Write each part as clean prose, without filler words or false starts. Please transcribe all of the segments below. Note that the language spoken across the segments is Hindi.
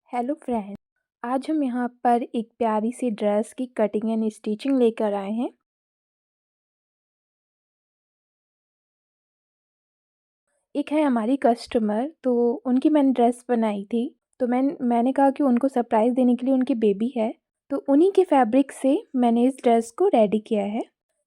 Hello friend. आज हम यहाँ पर एक प्यारी सी ड्रेस की कटिंग एंड स्टिचिंग लेकर आए हैं। एक है हमारी कस्टमर, तो उनकी मैंने ड्रेस बनाई थी। तो मैंने कहा कि उनको सरप्राइज़ देने के लिए, उनकी बेबी है तो उन्हीं के फैब्रिक से मैंने इस ड्रेस को रेडी किया है।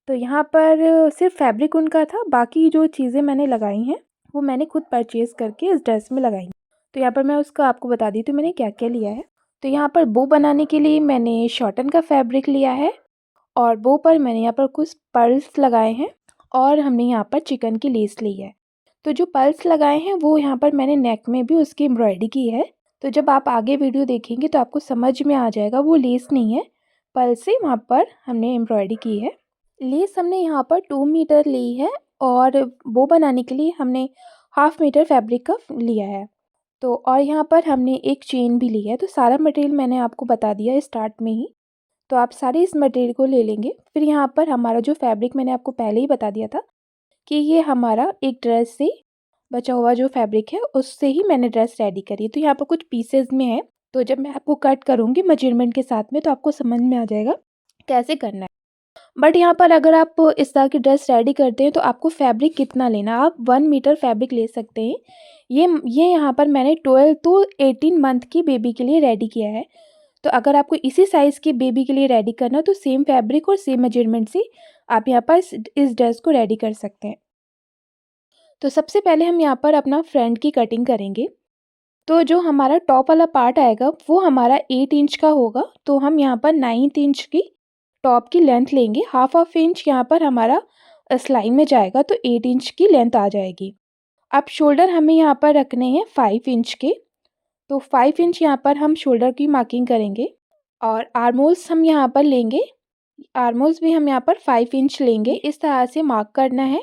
तो यहाँ पर सिर्फ फैब्रिक उनका था, बाकी जो चीज़ें मैंने लगाई हैं वो मैंने खुद परचेज़ करके इस ड्रेस में लगाई। तो यहाँ पर मैं उसका आपको बता दी तो मैंने क्या क्या लिया है। तो यहाँ पर बो बनाने के लिए मैंने शॉटन का फैब्रिक लिया है और बो पर मैंने यहाँ पर कुछ पर्ल्स लगाए हैं और हमने यहाँ पर चिकन की लेस ली है। तो जो पर्ल्स लगाए हैं वो यहाँ पर मैंने नेक में भी उसकी एम्ब्रॉयडरी की है। तो जब आप आगे वीडियो देखेंगे तो आपको समझ में आ जाएगा, वो लेस नहीं है, पर्ल्स से वहाँ पर हमने एम्ब्रॉयडरी की है। लेस हमने यहाँ पर 2 मीटर ली है और बो बनाने के लिए हमने 1/2 मीटर फैब्रिक का लिया है। तो और यहाँ पर हमने एक चेन भी ली है। तो सारा मटेरियल मैंने आपको बता दिया स्टार्ट में ही। तो आप सारे इस मटेरियल को ले लेंगे। फिर यहाँ पर हमारा जो फैब्रिक मैंने आपको पहले ही बता दिया था कि ये हमारा एक ड्रेस से बचा हुआ जो फैब्रिक है उससे ही मैंने ड्रेस रेडी करी है। तो यहाँ पर कुछ पीसेज में है, तो जब मैं आपको कट करूँगी मेजरमेंट के साथ में तो आपको समझ में आ जाएगा कैसे करना है। बट यहाँ पर अगर आप इस तरह की ड्रेस रेडी करते हैं तो आपको फैब्रिक कितना लेना, आप 1 मीटर फैब्रिक ले सकते हैं। ये यहाँ पर मैंने 12 टू 18 मंथ की बेबी के लिए रेडी किया है। तो अगर आपको इसी साइज़ की बेबी के लिए रेडी करना है तो सेम फैब्रिक और सेम मेजरमेंट से आप यहाँ पर इस ड्रेस को रेडी कर सकते हैं। तो सबसे पहले हम यहाँ पर अपना फ्रंट की कटिंग करेंगे। तो जो हमारा टॉप वाला पार्ट आएगा वो हमारा 8 इंच का होगा। तो हम यहाँ पर 9 इंच की टॉप की लेंथ लेंगे। हाफ इंच यहाँ पर हमारा सिलाई में जाएगा तो 8 इंच की लेंथ आ जाएगी। अब शोल्डर हमें यहाँ पर रखने हैं 5 इंच के। तो 5 इंच यहाँ पर हम शोल्डर की मार्किंग करेंगे और आर्मोल्स हम यहाँ पर लेंगे। आर्मोल्स भी हम यहाँ पर 5 इंच लेंगे। इस तरह से मार्क करना है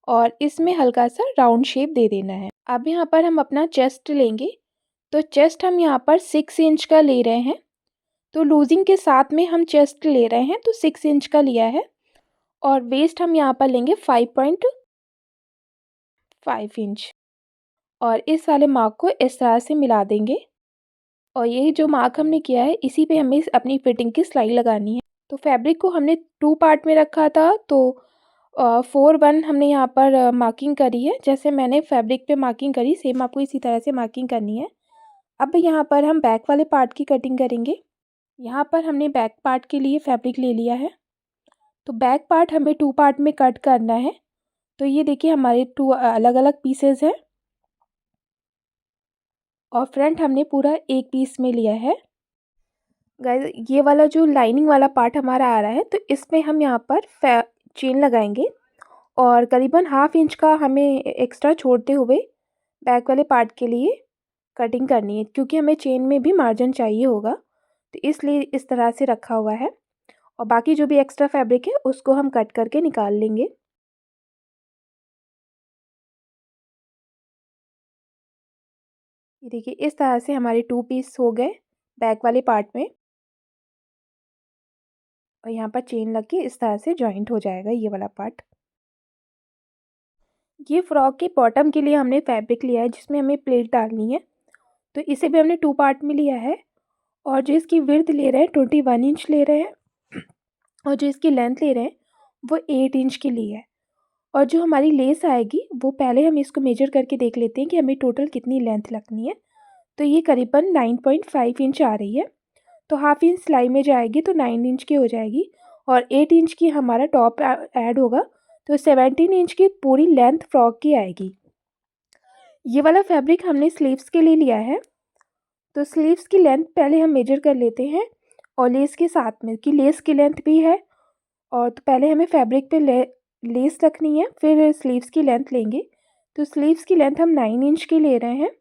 और इसमें हल्का सा राउंड शेप दे देना है। अब यहाँ पर हम अपना चेस्ट लेंगे। तो चेस्ट हम यहाँ पर 6 इंच का ले रहे हैं। तो लूजिंग के साथ में हम चेस्ट ले रहे हैं तो 6 इंच का लिया है। और वेस्ट हम यहाँ पर लेंगे 5.5 इंच और इस वाले मार्क को इस तरह से मिला देंगे। और ये जो मार्क हमने किया है इसी पे हमें अपनी फिटिंग की सिलाई लगानी है। तो फैब्रिक को हमने 2 पार्ट में रखा था तो 4-1 हमने यहाँ पर मार्किंग करी है। जैसे मैंने फैब्रिक पे मार्किंग करी सेम आपको इसी तरह से मार्किंग करनी है। अब यहाँ पर हम बैक वाले पार्ट की कटिंग करेंगे। यहाँ पर हमने बैक पार्ट के लिए फैब्रिक ले लिया है। तो बैक पार्ट हमें 2 पार्ट में कट करना है। तो ये देखिए हमारे 2 अलग अलग पीसेज हैं और फ्रंट हमने पूरा एक पीस में लिया है। गाइस ये वाला जो लाइनिंग वाला पार्ट हमारा आ रहा है तो इसमें हम यहाँ पर चेन लगाएंगे और करीबन 1/2 इंच का हमें एक्स्ट्रा छोड़ते हुए बैक वाले पार्ट के लिए कटिंग करनी है, क्योंकि हमें चेन में भी मार्जिन चाहिए होगा। तो इसलिए इस तरह से रखा हुआ है और बाकी जो भी एक्स्ट्रा फैब्रिक है उसको हम कट करके निकाल लेंगे। ये देखिए इस तरह से हमारे 2 पीस हो गए बैक वाले पार्ट में और यहाँ पर चेन लग के इस तरह से जॉइंट हो जाएगा ये वाला पार्ट। ये फ्रॉक के बॉटम के लिए हमने फैब्रिक लिया है जिसमें हमें प्लेट डालनी है। तो इसे भी हमने 2 पार्ट में लिया है और जो इसकी विड्थ ले रहे हैं 21 इंच ले रहे हैं और जो इसकी लेंथ ले रहे हैं वो 8 इंच की ली है। और जो हमारी लेस आएगी वो पहले हम इसको मेजर करके देख लेते हैं कि हमें टोटल कितनी लेंथ लगनी है। तो ये करीबन 9.5 इंच आ रही है। तो 1/2 इंच सिलाई में जाएगी तो 9 इंच की हो जाएगी और 8 इंच की हमारा टॉप ऐड होगा तो 17 इंच की पूरी लेंथ फ्रॉक की आएगी। ये वाला फैब्रिक हमने स्लीव्स के लिए लिया है। तो स्लीव्स की लेंथ पहले हम मेजर कर लेते हैं और लेस के साथ में कि लेस की लेंथ भी है। और तो पहले हमें फैब्रिक पे लेस रखनी है, फिर स्लीव्स की लेंथ लेंगे। तो स्लीव्स की लेंथ हम 9 इंच की ले रहे हैं।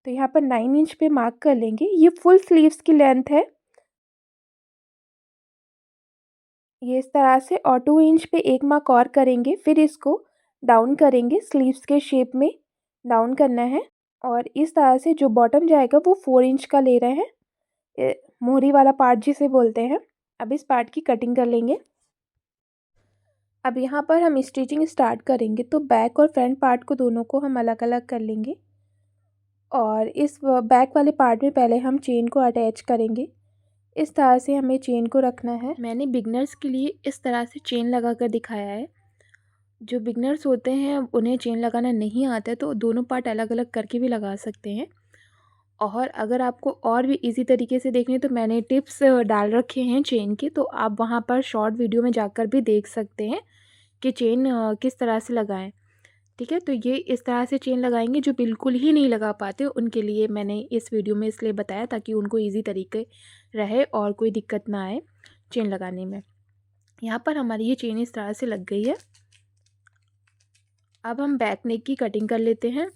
तो यहाँ पर 9 इंच पे मार्क कर लेंगे। ये फुल स्लीव्स की लेंथ है ये इस तरह से। और 2 इंच पे एक मार्क और करेंगे, फिर इसको डाउन करेंगे, स्लीव्स के शेप में डाउन करना है। और इस तरह से जो बॉटम जाएगा वो 4 इंच का ले रहे हैं, मोहरी वाला पार्ट जिसे बोलते हैं। अब इस पार्ट की कटिंग कर लेंगे। अब यहाँ पर हम स्टिचिंग स्टार्ट करेंगे। तो बैक और फ्रंट पार्ट को दोनों को हम अलग अलग कर लेंगे और इस बैक वाले पार्ट में पहले हम चेन को अटैच करेंगे। इस तरह से हमें चेन को रखना है। मैंने बिगनर्स के लिए इस तरह से चेन लगा कर दिखाया है। जो बिगनर्स होते हैं उन्हें चेन लगाना नहीं आता है तो दोनों पार्ट अलग अलग करके भी लगा सकते हैं। और अगर आपको और भी इजी तरीके से देखने तो मैंने टिप्स डाल रखे हैं चेन के, तो आप वहाँ पर शॉर्ट वीडियो में जाकर भी देख सकते हैं कि चेन किस तरह से लगाएं। ठीक है, तो ये इस तरह से चेन लगाएंगे। जो बिल्कुल ही नहीं लगा पाते उनके लिए मैंने इस वीडियो में इसलिए बताया ताकि उनको इजी तरीके रहे और कोई दिक्कत ना आए चेन लगाने में। यहाँ पर हमारी ये चेन इस तरह से लग गई है। अब हम बैक नेक की कटिंग कर लेते हैं।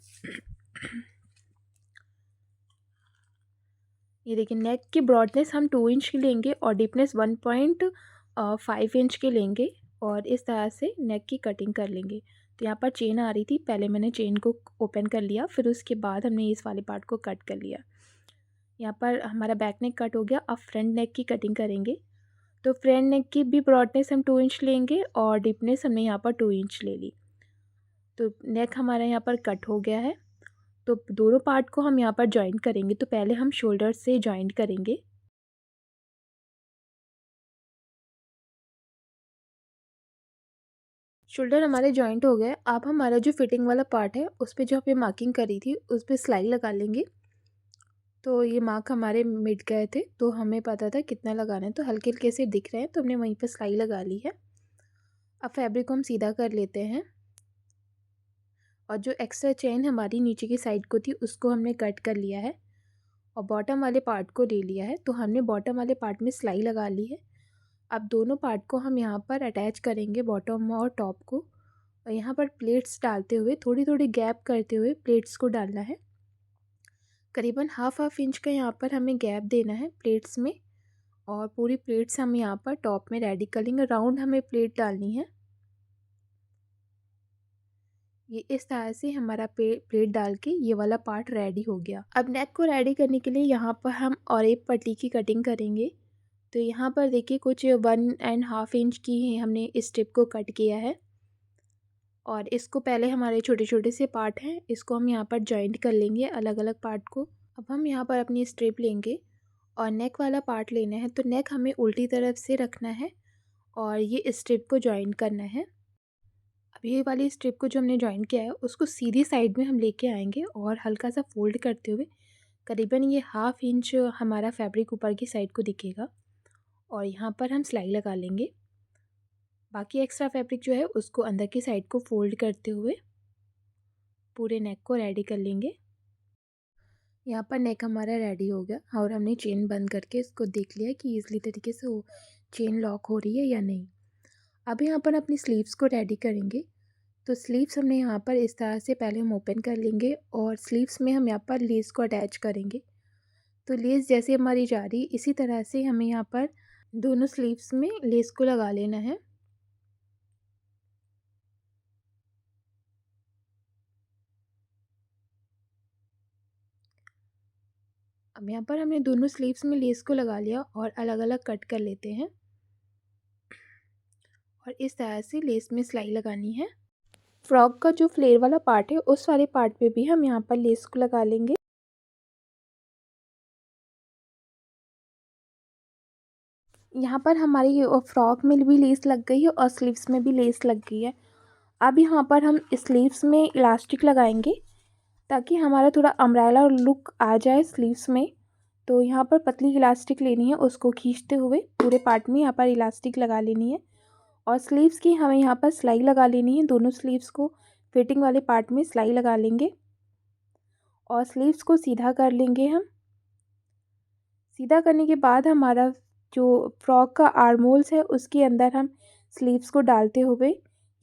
ये देखिए, नेक की ब्रॉडनेस हम 2 इंच की लेंगे और डीपनेस 1.5 इंच के लेंगे और इस तरह से नेक की कटिंग कर लेंगे। तो यहाँ पर चेन आ रही थी, पहले मैंने चेन को ओपन कर लिया, फिर उसके बाद हमने इस वाले पार्ट को कट कर लिया। यहाँ पर हमारा बैक नेक कट हो गया। अब फ्रंट नेक की कटिंग करेंगे। तो फ्रंट नेक की भी ब्रॉडनेस हम 2 इंच लेंगे और डीपनेस हमने यहाँ पर 2 इंच ले ली। तो नेक हमारा यहाँ पर कट हो गया है। तो दोनों पार्ट को हम यहाँ पर जॉइंट करेंगे। तो पहले हम शोल्डर से जॉइंट करेंगे। शोल्डर हमारे जॉइंट हो गए। अब हमारा जो फिटिंग वाला पार्ट है उस पर जो हमने मार्किंग करी थी उस पर सिलाई लगा लेंगे। तो ये मार्क हमारे मिट गए थे तो हमें पता था कितना लगाना है, तो हल्के हल्के से दिख रहे हैं तो हमने वहीं पर सिलाई लगा ली है। अब फैब्रिक को हम सीधा कर लेते हैं और जो एक्स्ट्रा चेन हमारी नीचे की साइड को थी उसको हमने कट कर लिया है और बॉटम वाले पार्ट को ले लिया है। तो हमने बॉटम वाले पार्ट में सिलाई लगा ली है। अब दोनों पार्ट को हम यहाँ पर अटैच करेंगे, बॉटम और टॉप को। और यहाँ पर प्लेट्स डालते हुए थोड़ी थोड़ी गैप करते हुए प्लेट्स को डालना है। करीबन हाफ इंच का यहाँ पर हमें गैप देना है प्लेट्स में और पूरी प्लेट्स हम यहाँ पर टॉप में रेडी कर लेंगे। राउंड हमें प्लेट डालनी है। ये इस तरह से हमारा प्लेट डाल के ये वाला पार्ट रेडी हो गया। अब नेक को रेडी करने के लिए यहाँ पर हम और एक पट्टी की कटिंग करेंगे। तो यहाँ पर देखिए कुछ 1.5 इंच की हमने इस स्ट्रिप को कट किया है और इसको पहले हमारे छोटे छोटे से पार्ट हैं, इसको हम यहाँ पर जॉइंट कर लेंगे अलग अलग पार्ट को। अब हम यहाँ पर अपनी स्ट्रिप लेंगे और नेक वाला पार्ट लेना है। तो नेक हमें उल्टी तरफ से रखना है और ये स्ट्रिप को जॉइंट करना है। अब ये वाली स्ट्रिप को जो हमने जॉइंट किया है उसको सीधी साइड में हम लेके आएंगे और हल्का सा फोल्ड करते हुए करीबन ये हाफ इंच हमारा फैब्रिक ऊपर की साइड को दिखेगा और यहाँ पर हम सिलाई लगा लेंगे। बाकी एक्स्ट्रा फैब्रिक जो है उसको अंदर की साइड को फोल्ड करते हुए पूरे नेक को रेडी कर लेंगे। यहाँ पर नेक हमारा रेडी हो गया और हमने चेन बंद करके इसको देख लिया कि ईज़िली तरीके से वो चेन लॉक हो रही है या नहीं। अब यहाँ पर अपनी स्लीव्स को रेडी करेंगे। तो स्लीव्स हमने यहाँ पर इस तरह से पहले हम ओपन कर लेंगे और स्लीव्स में हम यहाँ पर लेस को अटैच करेंगे। तो लेस जैसे हमारी जा रही इसी तरह से हमें यहाँ पर दोनों स्लीव्स में लेस को लगा लेना है। अब यहाँ पर हमने दोनों स्लीव्स में लेस को लगा लिया और अलग अलग कट कर लेते हैं और इस तरह से लेस में सिलाई लगानी है। फ्रॉक का जो फ्लेयर वाला पार्ट है उस वाले पार्ट पे भी हम यहाँ पर लेस को लगा लेंगे। यहाँ पर हमारी फ्रॉक में भी लेस लग गई है और स्लीव्स में भी लेस लग गई है। अब यहाँ पर हम स्लीव्स में इलास्टिक लगाएंगे ताकि हमारा थोड़ा अम्ब्रेला लुक आ जाए स्लीव्स में। तो यहाँ पर पतली इलास्टिक लेनी है, उसको खींचते हुए पूरे पार्ट में यहाँ पर इलास्टिक लगा लेनी है और स्लीव्स की हमें यहाँ पर सिलाई लगा लेनी है। दोनों स्लीव्स को फिटिंग वाले पार्ट में सिलाई लगा लेंगे और स्लीव्स को सीधा कर लेंगे हम। सीधा करने के बाद हमारा जो फ्रॉक का आर्म होल्स है उसके अंदर हम स्लीव्स को डालते हुए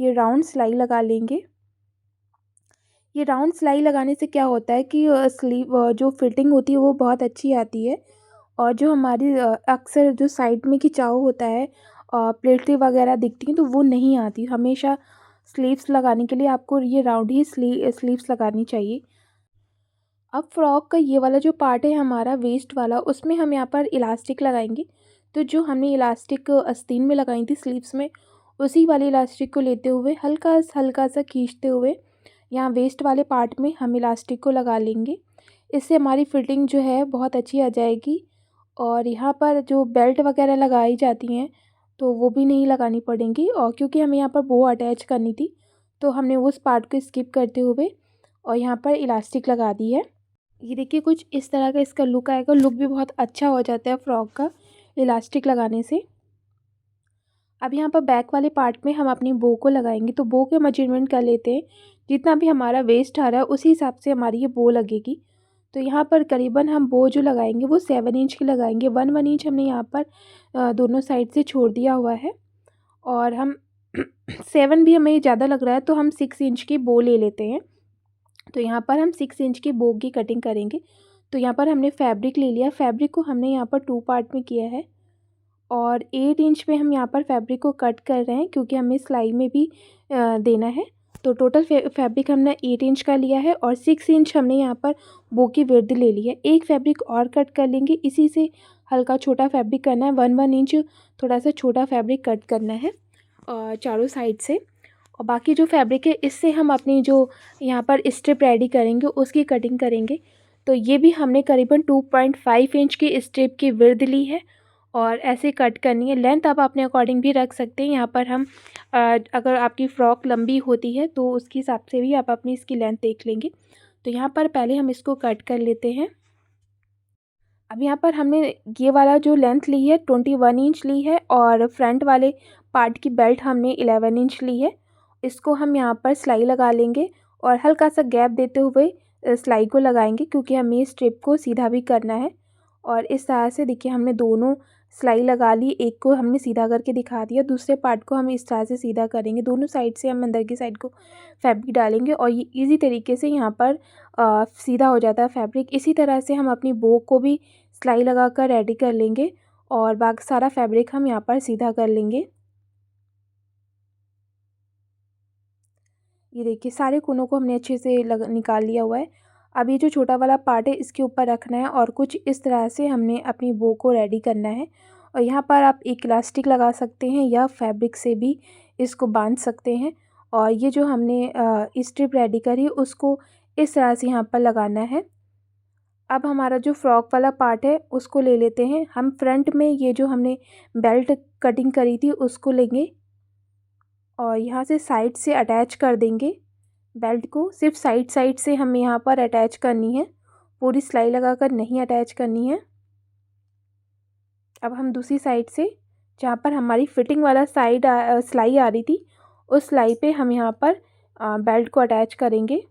ये राउंड सिलाई लगा लेंगे। ये राउंड सिलाई लगाने से क्या होता है कि स्लीव जो फिटिंग होती है वो बहुत अच्छी आती है और जो हमारी अक्सर जो साइड में खिंचाव होता है प्लेटें वगैरह दिखती हैं तो वो नहीं आती। हमेशा स्लीव्स लगाने के लिए आपको ये राउंड ही स्लीव्स लगानी चाहिए। अब फ्रॉक का ये वाला जो पार्ट है हमारा वेस्ट वाला उसमें हम यहाँ पर इलास्टिक लगाएंगे। तो जो हमने इलास्टिक आस्तीन में लगाई थी स्लीव्स में उसी वाले इलास्टिक को लेते हुए हल्का सा खींचते हुए यहाँ वेस्ट वाले पार्ट में हम इलास्टिक को लगा लेंगे। इससे हमारी फिटिंग जो है बहुत अच्छी आ जाएगी। और यहाँ पर जो बेल्ट वगैरह लगाई जाती हैं तो वो भी नहीं लगानी पड़ेंगी, और क्योंकि हमें यहाँ पर बो अटैच करनी थी तो हमने उस पार्ट को स्किप करते हुए और यहाँ पर इलास्टिक लगा दी है। ये देखिए कुछ इस तरह का इसका लुक आएगा। लुक भी बहुत अच्छा हो जाता है फ्रॉक का इलास्टिक लगाने से। अब यहाँ पर बैक वाले पार्ट में हम अपनी बो को लगाएंगे, तो बो के मेजरमेंट कर लेते हैं। जितना भी हमारा वेस्ट आ रहा है उसी हिसाब से हमारी ये बो लगेगी। तो यहाँ पर करीबन हम बो जो लगाएंगे वो 7 इंच की लगाएंगे। 1 इंच हमने यहाँ पर दोनों साइड से छोड़ दिया हुआ है। और हम 7 भी हमें ज़्यादा लग रहा है तो हम 6 इंच की बो ले लेते हैं। तो यहाँ पर हम 6 इंच की बो की कटिंग करेंगे। तो यहाँ पर हमने फैब्रिक ले लिया। फैब्रिक को हमने यहाँ पर 2 पार्ट में किया है और 8 इंच में हम यहाँ पर फैब्रिक को कट कर रहे हैं, क्योंकि हमें सिलाई में भी देना है। तो टोटल फैब्रिक हमने 8 इंच का लिया है और 6 इंच हमने यहाँ पर बो की विड्थ ले ली है। एक फैब्रिक और कट कर लेंगे, इसी से हल्का छोटा फैब्रिक करना है। 1 इंच थोड़ा सा छोटा फैब्रिक कट करना है चारों साइड से। और बाकी जो फैब्रिक है इससे हम अपनी जो यहाँ पर स्ट्रिप रेडी करेंगे उसकी कटिंग करेंगे। तो ये भी हमने करीबन 2.5 इंच की स्ट्रिप की विड्थ ली है और ऐसे कट करनी है। लेंथ आप अपने अकॉर्डिंग भी रख सकते हैं। यहाँ पर हम अगर आपकी फ़्रॉक लंबी होती है तो उसके हिसाब से भी आप अपनी इसकी लेंथ देख लेंगे। तो यहाँ पर पहले हम इसको कट कर लेते हैं। अब यहाँ पर हमने ये वाला जो लेंथ ली है 21 इंच ली है और फ्रंट वाले पार्ट की बेल्ट हमने 11 इंच ली है। इसको हम यहाँ पर सिलाई लगा लेंगे और हल्का सा गैप देते हुए सिलाई को लगाएंगे, क्योंकि हमें स्ट्रिप को सीधा भी करना है। और इस तरह से देखिए हमने दोनों सिलाई लगा ली। एक को हमने सीधा करके दिखा दिया, दूसरे पार्ट को हम इस तरह से सीधा करेंगे। दोनों साइड से हम अंदर की साइड को फैब्रिक डालेंगे और ये इजी तरीके से यहाँ पर सीधा हो जाता है फैब्रिक। इसी तरह से हम अपनी बो को भी सिलाई लगा कर रेडी कर लेंगे और बाकी सारा फैब्रिक हम यहाँ पर सीधा कर लेंगे। ये देखिए सारे कोनों को हमने अच्छे से निकाल लिया हुआ है। अब ये जो छोटा वाला पार्ट है इसके ऊपर रखना है और कुछ इस तरह से हमने अपनी बो को रेडी करना है। और यहाँ पर आप एक इलास्टिक लगा सकते हैं या फैब्रिक से भी इसको बांध सकते हैं। और ये जो हमने स्ट्रिप रेडी करी उसको इस तरह से यहाँ पर लगाना है। अब हमारा जो फ्रॉक वाला पार्ट है उसको ले लेते हैं। हम फ्रंट में ये जो हमने बेल्ट कटिंग करी थी उसको लेंगे और यहाँ से साइड से अटैच कर देंगे बेल्ट को। सिर्फ साइड से हमें यहाँ पर अटैच करनी है, पूरी सिलाई लगाकर नहीं अटैच करनी है। अब हम दूसरी साइड से जहाँ पर हमारी फिटिंग वाला साइड सिलाई आ रही थी उस सिलाई पे हम यहाँ पर बेल्ट को अटैच करेंगे।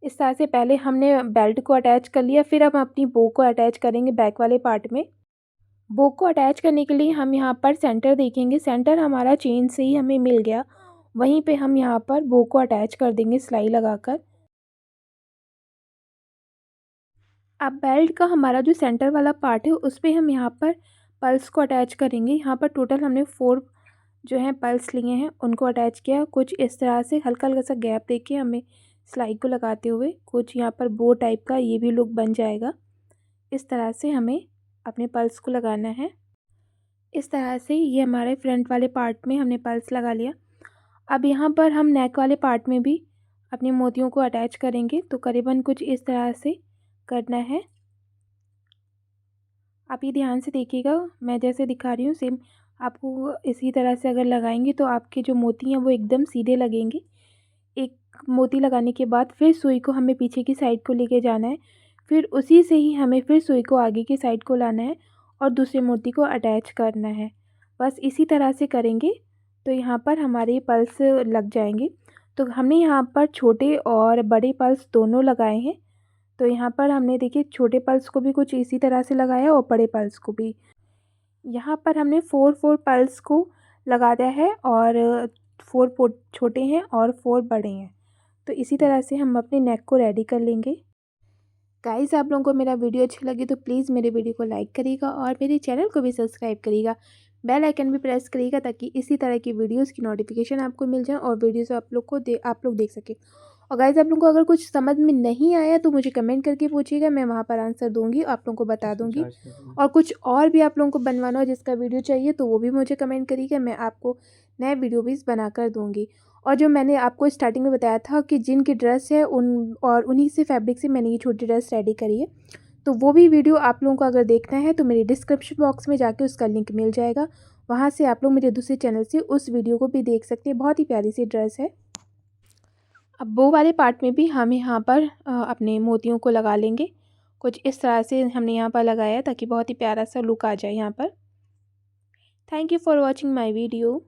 इस तरह से पहले हमने बेल्ट को अटैच कर लिया, फिर हम अपनी बो को अटैच करेंगे बैक वाले पार्ट में। बो को अटैच करने के लिए हम यहाँ पर सेंटर देखेंगे। सेंटर हमारा चेन से ही हमें मिल गया, वहीं पे हम यहाँ पर बो को अटैच कर देंगे सिलाई लगाकर। अब बेल्ट का हमारा जो सेंटर वाला पार्ट है उस पर हम यहाँ पर पल्स को अटैच करेंगे। यहाँ पर टोटल हमने 4 जो है पल्स लिए हैं उनको अटैच किया। कुछ इस तरह से हल्का हल्का सा गैप देके हमें सिलाई को लगाते हुए कुछ यहाँ पर बो टाइप का ये भी लुक बन जाएगा। इस तरह से हमें अपने पल्स को लगाना है। इस तरह से ये हमारे फ्रंट वाले पार्ट में हमने पल्स लगा लिया। अब यहाँ पर हम नेक वाले पार्ट में भी अपने मोतियों को अटैच करेंगे। तो करीबन कुछ इस तरह से करना है। आप ये ध्यान से देखिएगा, मैं जैसे दिखा रही हूँ सेम आपको इसी तरह से अगर लगाएंगे तो आपके जो मोती हैं वो एकदम सीधे लगेंगे। एक मोती लगाने के बाद फिर सुई को हमें पीछे की साइड को लेके जाना है, फिर उसी से ही हमें फिर सुई को आगे की साइड को लाना है और दूसरे मोती को अटैच करना है। बस इसी तरह से करेंगे तो यहाँ पर हमारे पल्स लग जाएंगे। तो हमने यहाँ पर छोटे और बड़े पल्स दोनों लगाए हैं। तो यहाँ पर हमने देखिए छोटे पल्स को भी कुछ इसी तरह से लगाया और बड़े पल्स को भी। यहाँ पर हमने 4 पल्स को लगाया है और 4 छोटे हैं और 4 बड़े हैं। तो इसी तरह से हम अपने नेक को रेडी कर लेंगे। गाइस आप लोगों को मेरा वीडियो अच्छी लगी तो प्लीज़ मेरे वीडियो को लाइक करिएगा और मेरे चैनल को भी सब्सक्राइब करिएगा। बेल आइकन भी प्रेस करिएगा ताकि इसी तरह की वीडियोस की नोटिफिकेशन आपको मिल जाए और वीडियोस आप लोग देख सकें। और गाइस आप लोगों को अगर कुछ समझ में नहीं आया तो मुझे कमेंट करके पूछिएगा, मैं वहाँ पर आंसर दूँगी, आप लोगों को बता दूँगी। और कुछ और भी आप लोगों को बनवाना हो जिसका वीडियो चाहिए तो वो भी मुझे कमेंट करिएगा, मैं आपको नए वीडियो भी बनाकर दूँगी। और जो मैंने आपको स्टार्टिंग में बताया था कि जिनकी ड्रेस है उन्हीं से फैब्रिक से मैंने ये छोटी ड्रेस रेडी करी है, तो वो भी वीडियो आप लोगों को अगर देखना है तो मेरे डिस्क्रिप्शन बॉक्स में जाके उसका लिंक मिल जाएगा। वहाँ से आप लोग मेरे दूसरे चैनल से उस वीडियो को भी देख सकते हैं। बहुत ही प्यारी सी ड्रेस है। अब बो वाले पार्ट में भी हम यहाँ पर अपने मोतियों को लगा लेंगे। कुछ इस तरह से हमने यहाँ पर लगाया है ताकि बहुत ही प्यारा सा लुक आ जाए यहाँ पर। Thank you for watching my video.